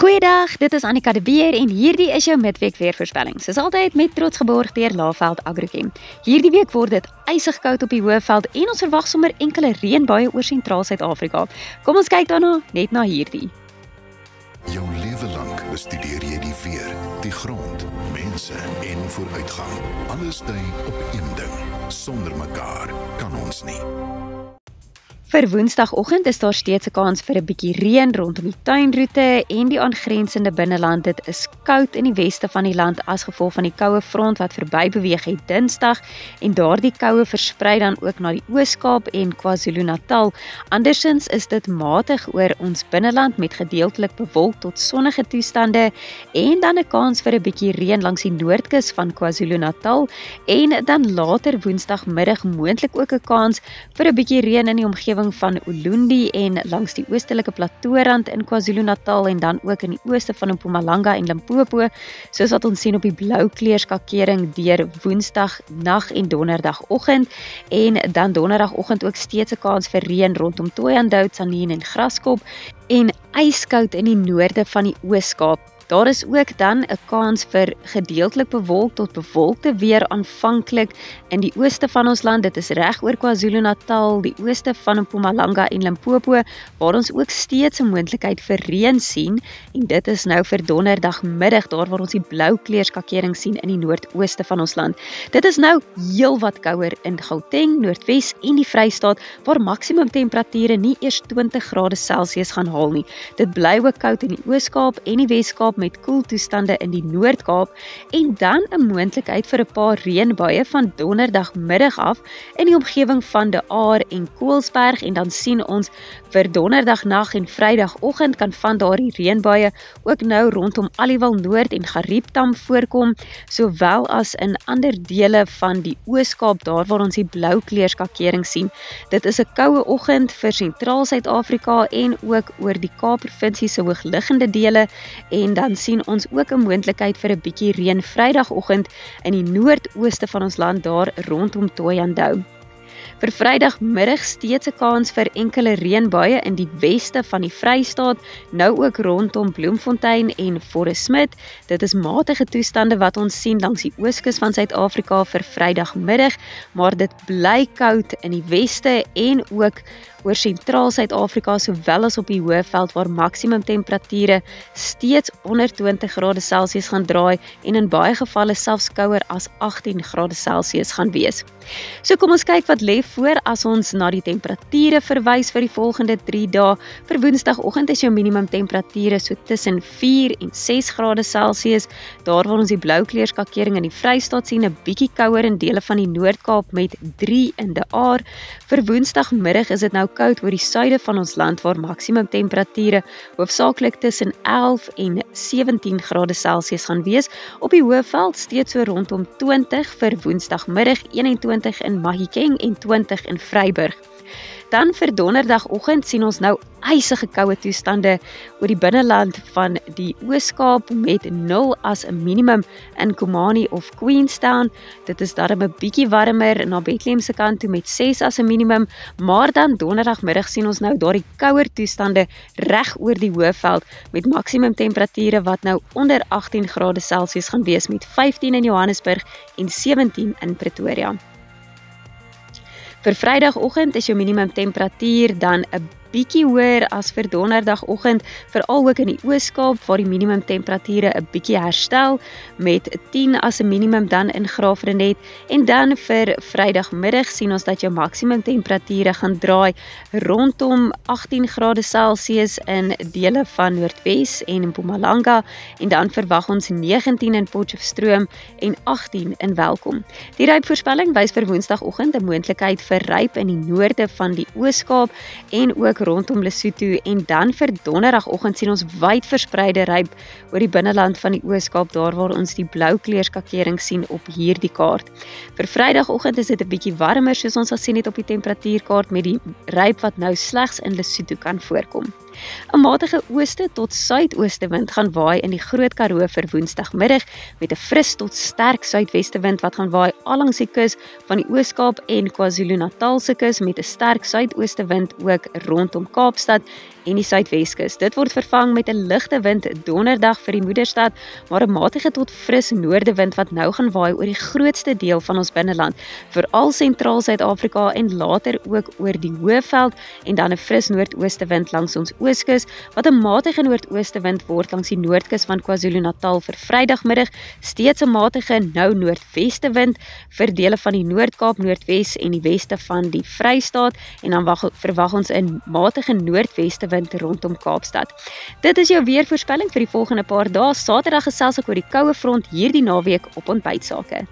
Goeiedag, dit is Annika de Beer en hierdie is jou midweek weervoorspelling. Soos altyd met trots geborg deur Laveld Agrochem. Hierdie week word dit ysig koud op die Hoëveld en ons verwag sommer enkele reënbuie oor sentraal Suid-Afrika. Kom ons kyk daarna net na hierdie. Jou lewe lank bestudeer jy die weer, die grond, mense en vooruitgang. Alles dui op een ding. Sonder mekaar kan ons nie. Vir Woensdagoggend is daar steeds 'n kans vir 'n bietjie reën rondom die tuinroete en die aangrensende binneland. Dit is koud in die weste van die land as gevolg van die koue front wat verby beweeg het Dinsdag en daardie koue versprei dan ook na die Oos-Kaap en KwaZulu-Natal. Andersins is dit matig oor ons binneland met gedeeltelik bewolk tot sonnige toestande en dan 'n kans vir 'n bietjie reën langs die noordkus van KwaZulu-Natal en dan later Woensdagmiddag moontlik ook 'n kans vir 'n bietjie reën in die omgewing van Ulundi en langs die oostelike plateaurand in KwaZulu-Natal en dan ook in die ooste van Mpumalanga en Limpopo, soos wat ons sien op die blou kleurskakering deur Woensdag nag en Donderdagoggend en dan Donderdagoggend ook steeds 'n kans vir reën rondom Thohoyandou, Tzaneen en Graskop en yskoud in die noorde van die Oos-Kaap. Daar is ook dan 'n kans vir gedeeltelik bewolk tot bewolkte weer aanvanklik in die ooste van ons land. Dit is reg oor KwaZulu-Natal, die ooste van Mpumalanga en Limpopo, waar ons ook steeds 'n moontlikheid vir reën sien. En dit is nou vir Donderdagmiddag, daar waar ons die blou kleurskakering sien in die noordooste van ons land. Dit is nou heelwat kouer in Gauteng, Noordwes en die Vrystaat, waar maksimum temperature nie eers 20 grade Celsius gaan haal nie. Dit bly ook koud in die Oos-Kaap en die Wes-Kaap met koeltoestande in die Noord-Kaap en dan 'n moontlikheid vir 'n paar reënbuie van Donderdagmiddag af in die omgewing van De Aar en Koelsberg en dan sien ons vir Donderdagnag en Vrydagoggend kan van daardie reënbuie ook nou rondom Aliwal Noord en Garieptam voorkom, sowel as in ander dele van die Oos-Kaap daar waar ons die blou kleurskakering sien. Dit is 'n koue oggend vir sentraal Suid-Afrika en ook oor die Kaap-provinsie se hoogliggende dele en dan sien ons ook 'n moontlikheid vir 'n bietjie reën Vrydagoggend in die noordooste van ons land daar rondom Thohoyandou. Vir Vrydagmiddag steeds 'n kans vir enkele reënbuie in die weste van die Vrystaat, nou ook rondom Bloemfontein en Forest Smith. Dit is matige toestande wat ons sien langs die ooskus van Suid-Afrika vir Vrydagmiddag, maar dit bly koud in die weste en ook oor sentraal Suid-Afrika sowel as op die Hoëveld waar maksimum temperature steeds onder 20 grade Celsius gaan draai en in baie gevalle selfs kouer as 18 grade Celsius gaan wees. So kom ons kyk wat lê voor as ons na die temperature verwys vir die volgende 3 dae. Vir Woensdagoggend is jou minimum temperature so tussen 4 en 6 grade Celsius. Daar waar ons die blou kleurskakering in die Vrystaat sien, 'n bietjie kouer in dele van die Noord-Kaap met 3 in De Aar. Vir Woensdagmiddag is dit nou koud oor die suide van ons land waar maksimum temperature hoofsaaklik tussen 11 en 17 grade Celsius gaan wees. Op die Hoëveld steeds so rondom 20 vir Woensdagmiddag, 21 in Mahikeng en 20 in Vryburg. Dan vir Donderdagoggend sien ons nou ysige koue toestande oor die binneland van die Oos-Kaap met 0 as 'n minimum in Komani of Queenstown. Dit is darm 'n bietjie warmer na Bethlehem se kant toe met 6 as 'n minimum, maar dan Donderdagmiddag sien ons nou daardie kouer toestande reg oor die Hoëveld met maksimum temperature wat nou onder 18 grade Celsius gaan wees met 15 in Johannesburg en 17 in Pretoria. Vir Vrydagoggend is jou minimum temperatuur dan 'n bietjie hoër as vir Donderdagoggend, veral ook in die Oos-Kaap waar die minimum temperature 'n bietjie herstel met 10 as 'n minimum dan in Graafrenet en dan vir Vrydagmiddag sien ons dat jou maksimum temperature gaan draai rondom 18 grade Celsius in dele van Noordwes en Mpumalanga en dan verwag ons 19 in Potchefstroom en 18 in Welkom. Die rypvoorspelling wys vir Woensdagoggend 'n moontlikheid vir ryp in die noorde van die Oos-Kaap en ook rondom Lesotho en dan vir Donderdagoggend sien ons wyd verspreide ryp oor die binneland van die Oos-Kaap daar waar ons die blou kleurskakering sien op hierdie kaart. Vir Vrydagoggend is dit 'n bietjie warmer soos ons gesien het op die temperatuurkaart met die ryp wat nou slegs in Lesotho kan voorkom. 'n Matige ooste tot suidooste wind gaan waai in die Groot Karoo vir Woensdagmiddag met 'n fris tot sterk suidweste wind wat gaan waai allangs die kus van die Oos-Kaap en KwaZulu-Natal se kus met 'n sterk suidooste wind ook rondom Kaapstad en die Suidweskus. Dit word vervang met 'n ligte wind donderdag vir die Moederstad, maar 'n matige tot fris noordewind wat nou gaan waai oor die grootste deel van ons binneland, veral sentraal Suid-Afrika en later ook oor die Hoëveld, en dan 'n fris noordoostewind langs ons ooskus, wat 'n matige noordoostewind word langs die noordkus van KwaZulu-Natal vir Vrydagmiddag, steeds 'n matige nou noordwestewind vir dele van die Noord-Kaap, Noordwes en die weste van die Vrystaat, en dan verwag ons 'n matige noordwestewind rondom Kaapstad. Dit is jou weervoorspelling vir die volgende paar dae. Saterdag gesels ek oor die koue front hierdie naweek op Ontbytsake.